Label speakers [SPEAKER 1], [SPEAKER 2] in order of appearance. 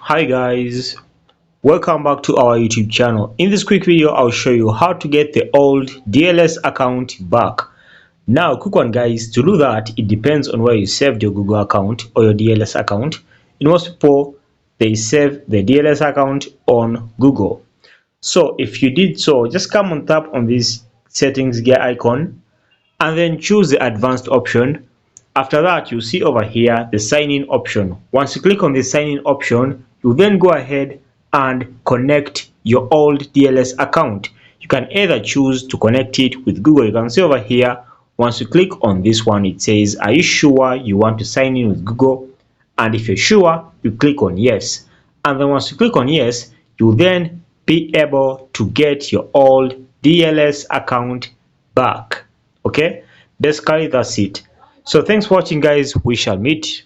[SPEAKER 1] Hi guys, welcome back to our YouTube channel. In this quick video I'll show you how to get the old DLS account back. Now quick one guys, to do that it depends on where you saved your Google account or your DLS account. In most people they save the DLS account on Google. So if you did so, just come on tap on this settings gear icon and then choose the advanced option. After that, you see over here the sign in option. Once you click on the sign in option, you then go ahead and connect your old DLS account. You can either choose to connect it with Google. You can see over here, once you click on this one, it says, are you sure you want to sign in with Google? And if you're sure, you click on yes. And then once you click on yes, you then be able to get your old DLS account back. Okay, basically that's it. So thanks for watching guys, we shall meet